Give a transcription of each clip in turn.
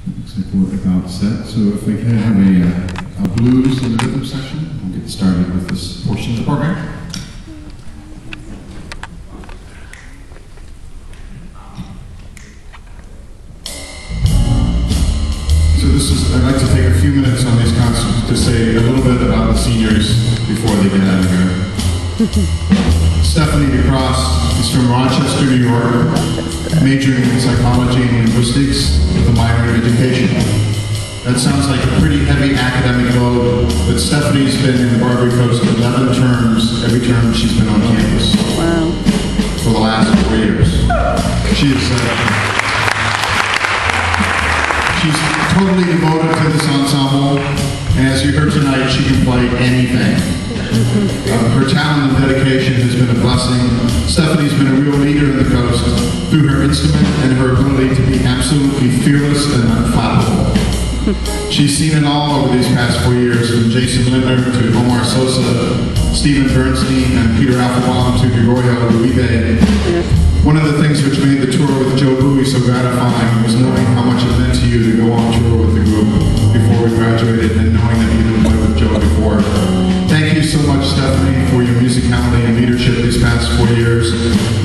Looks like we're about set. So if we can have a blues in the rhythm section, we'll get started with this portion of the program. So I'd like to take a few minutes on these concerts to say a little bit about the seniors before they get out of here. Stephanie DeCross is from Rochester, New York, majoring in psychology and linguistics with a minor in education. That sounds like a pretty heavy academic load, but Stephanie's been in the Barbary Coast 11 terms, every term she's been on campus. Wow. For the last 4 years. She's totally devoted to this ensemble, and as you heard tonight, she can play anything. Her talent and dedication has been a blessing. Stephanie's been a real leader in the Coast through her instrument and her ability to be absolutely fearless and unflappable. She's seen it all over these past 4 years, from Jason Lindner to Omar Sosa, Stephen Bernstein, and Peter Alphabon to Gregorio Uribe. One of the things which made the tour with Joe Bowie so gratifying was knowing how much it meant to you to go on tour with the group before we graduated, and knowing that you didn't play with Joe before. Thank you so much, Stephanie, for your musicality and leadership these past 4 years.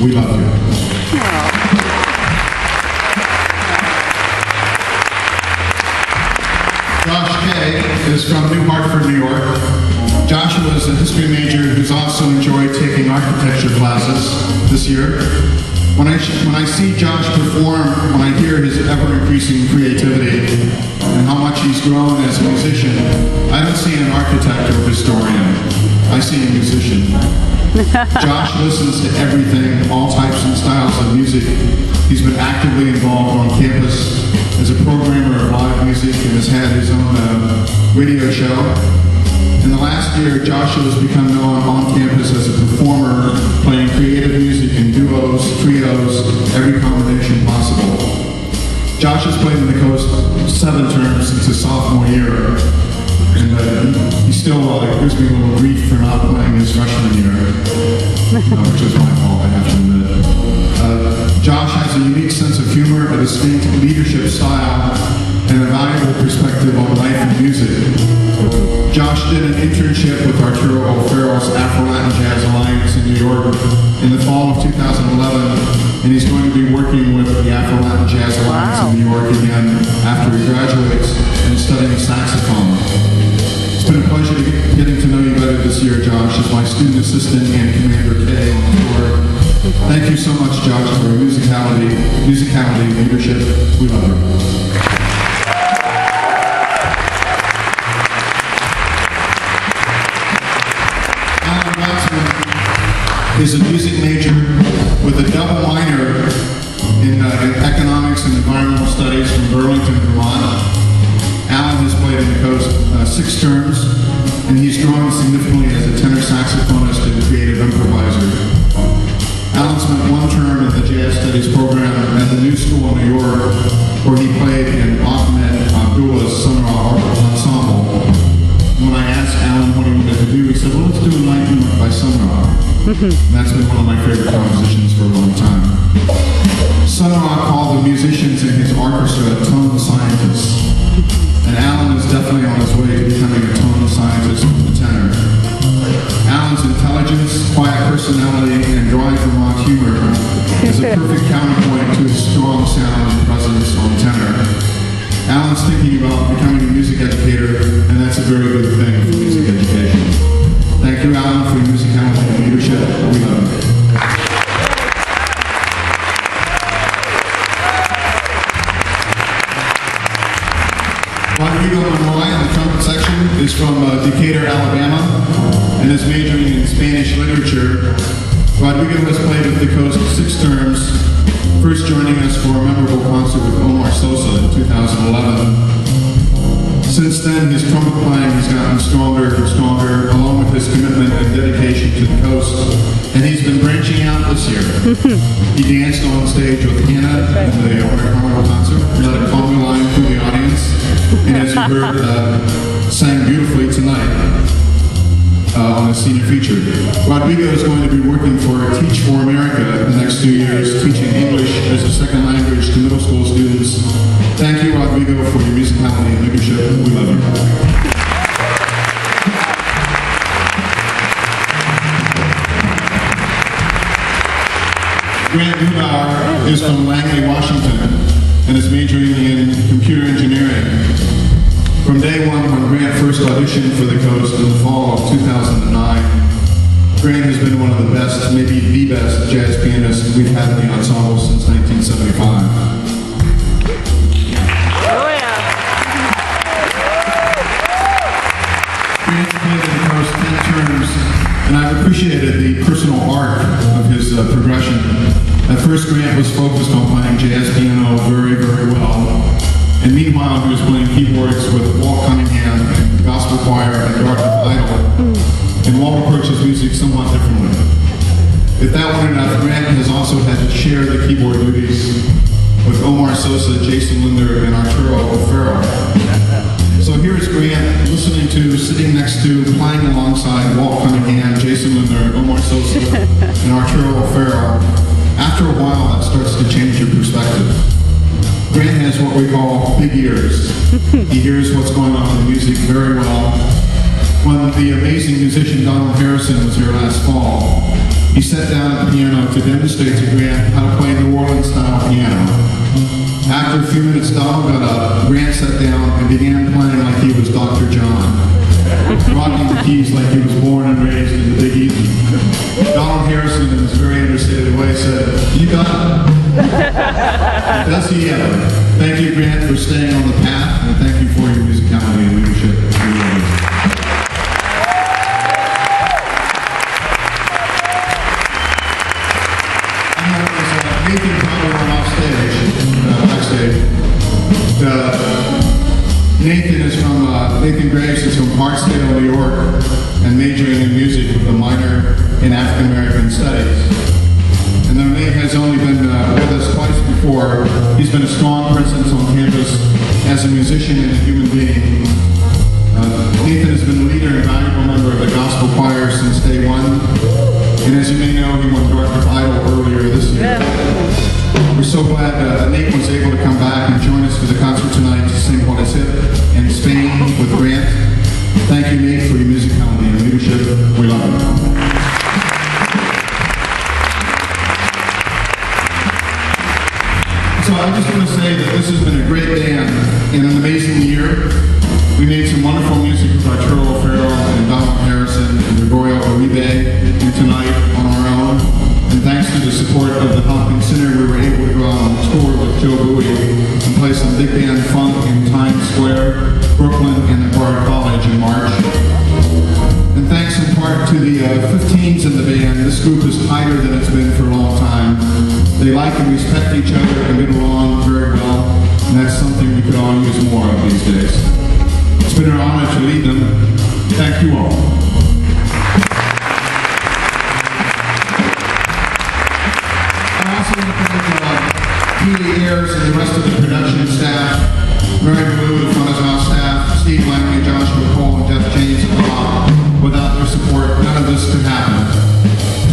We love you. Josh Kay is from New Hartford, New York. Joshua is a history major who's also enjoyed taking architecture classes this year. When I see Josh perform, when I hear his ever-increasing creativity and how much he's grown as a musician, I don't see an architect or historian. I see a musician. Josh listens to everything, all types and styles of music. He's been actively involved on campus as a programmer of live music and has had his own radio show. In the last year, Joshua has become known on campus as a performer, playing creative music in duos, trios, every combination possible. Josh has played in the Coast 7 terms since his sophomore year, and he still gives me a little grief for not playing his freshman year, which was my fault, I have to admit. Josh has a unique sense of humor, a distinct leadership style, and a valuable perspective on life and music. Josh did an internship with Arturo O'Farrell's Afro-Latin Jazz Alliance in New York in the fall of 2011, and he's going to be working with the Afro-Latin Jazz Alliance in New York again after he graduates and studying saxophone. It's been a pleasure getting to know you better this year, Josh, as my student assistant and Commander Kay on the tour. Thank you so much, Josh, for your musicality, leadership. We love you. Is a music major with a double minor in economics and environmental studies from Burlington, Vermont. Alan has played in the Coast 6 terms, and he's grown significantly as a tenor saxophonist and creative improviser. Alan spent 1 term in the Jazz Studies program at the New School in New York, where he played in Ahmed Abdullah's Sunra Ensemble. When I asked Alan what he wanted to do, he said, well, let's do a night number by Sunra. And that's been one of my favorite compositions for a long time. Sunra called the musicians in his orchestra tone scientists. And Alan is definitely on his way to becoming a tone scientist with the tenor. Alan's intelligence, quiet personality, and dry Vermont humor is a perfect counterpoint to his strong sound and presence on tenor. Alan's thinking about becoming a music educator, and that's a very good thing for music education. Thank you, Alan, for your musicality and leadership. We love you. Rodrigo Monroy in the trumpet section is from Decatur, Alabama, and is majoring in Spanish literature. Rodrigo has played with the Coast 6 terms, first joining us for a memorable concert with Omar Sosa in 2011. Since then, his trumpet playing has gotten stronger and stronger, along with his commitment and dedication to the Coast, and he's been branching out this year. He danced on stage with Hannah in the Carnival concert, let a conga line through the audience, and as you heard, sang beautifully tonight on a senior feature. Rodrigo is going to be working for Teach for America in the next 2 years, teaching English as a second language to middle school students. Thank you, Rodrigo, for Grant Neubauer is from Langley, Washington, and is majoring in computer engineering. From day one, when Grant first auditioned for the Coast in the fall of 2009, Grant has been one of the best, maybe the best, jazz pianists we've had in the ensemble since 1975. Grant's played in the Coast 10 terms, and I've appreciated the personal arc of his progression. At first, Grant was focused on playing jazz piano very, very well. And meanwhile, he was playing keyboards with Walt Cunningham, gospel choir, and Dartmouth Idol. And Walt approaches music somewhat differently. If that weren't enough, Grant has also had to share the keyboard duties with Omar Sosa, Jason Linder, and Arturo O'Farrell. So here is Grant listening to, sitting next to, playing alongside Walt Cunningham, Jason Linder, Omar Sosa, and Arturo O'Farrell. After a while, that starts to change your perspective. Grant has what we call big ears. He hears what's going on in the music very well. When the amazing musician Donald Harrison was here last fall, he sat down at the piano to demonstrate to Grant how to play New Orleans-style piano. After a few minutes, Donald got up, Grant sat down and began playing like he was Dr. John, rocking the keys like he was born and raised in the Big Easy. Donald Harrison, in his very understated way, said, "You got it." Does he ever? Thank you, Grant, for staying on the path, and thank you for your musicality and leadership. Nathan probably went off stage, backstage. Nathan Graves is from Hartsdale, New York, and majoring in music with a minor in African American Studies. And though Nate has only been with us twice before, he's been a strong presence on campus as a musician and a human being. Nathan has been a leader and valuable member of the gospel choir since day one. And as you may know, he won Dartmouth Idol earlier this year. We're so glad Nate was able to come back and join us for the concert tonight to sing What Is Hip in Spain with Grant. Thank you, Nate, for your musicality and leadership. We love you. So I just want to say that this has been a great band and an amazing year. We made some wonderful music with Arturo O'Farrell and Donald Harrison and Gregorio Uribe tonight on our own. And thanks to the support of the Hopkins Center, we were able to go out on tour with Joe Bowie and play some big band funk in Times Square, Brooklyn, and at Bard College in March. And thanks in part to the 15s in the band, this group is tighter than it's been for a long time. They like and respect each other and get along very well, and that's something we could all use more of these days. It's been an honor to lead them. Thank you all. I also want to thank Julie Ayers and the rest of the production staff, Mary Blue, the front of house staff, Steve Langley, Joshua Cole, and Jeff James and Bob. Without their support, none of this could happen.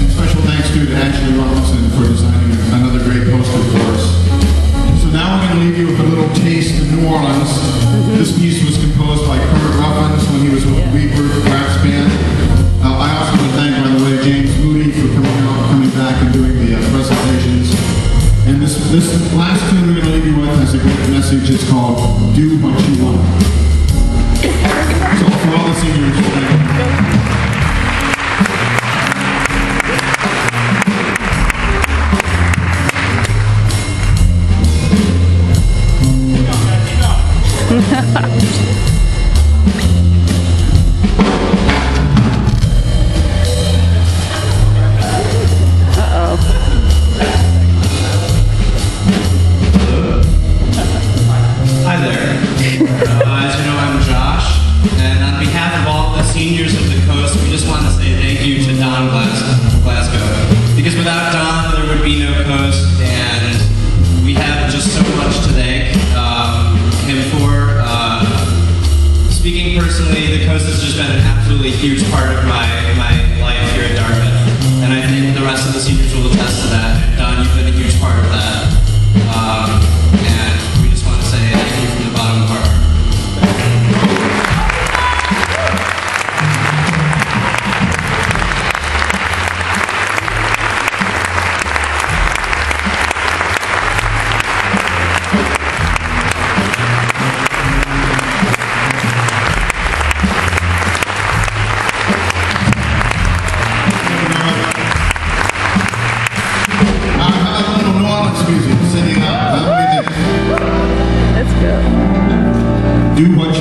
And special thanks to Ashley Robinson for designing another great poster for us. So now we're going to leave you with a little taste of New Orleans. This piece was composed by Kurt Ruffins when he was with the Rebirth Brass Band. I also want to thank, by the way, James Moody for coming back and doing the presentations. And this last tune we're going to leave you with has a great message. It's called Do What You Want. So for all the seniors, thank you. Hi there. As you know, I'm Josh, and on behalf of all the seniors of the Coast, we just want to say thank you to Don Glasgow. Because without Don, there would be no Coast, and we have just so much to thank him for. Speaking personally, the Coast has just been an absolutely huge part of my life here at Dartmouth, and I think the rest of the seniors will attest to that. Don, you've been a huge part of that, and we just want to say thank you from the bottom of our heart. do what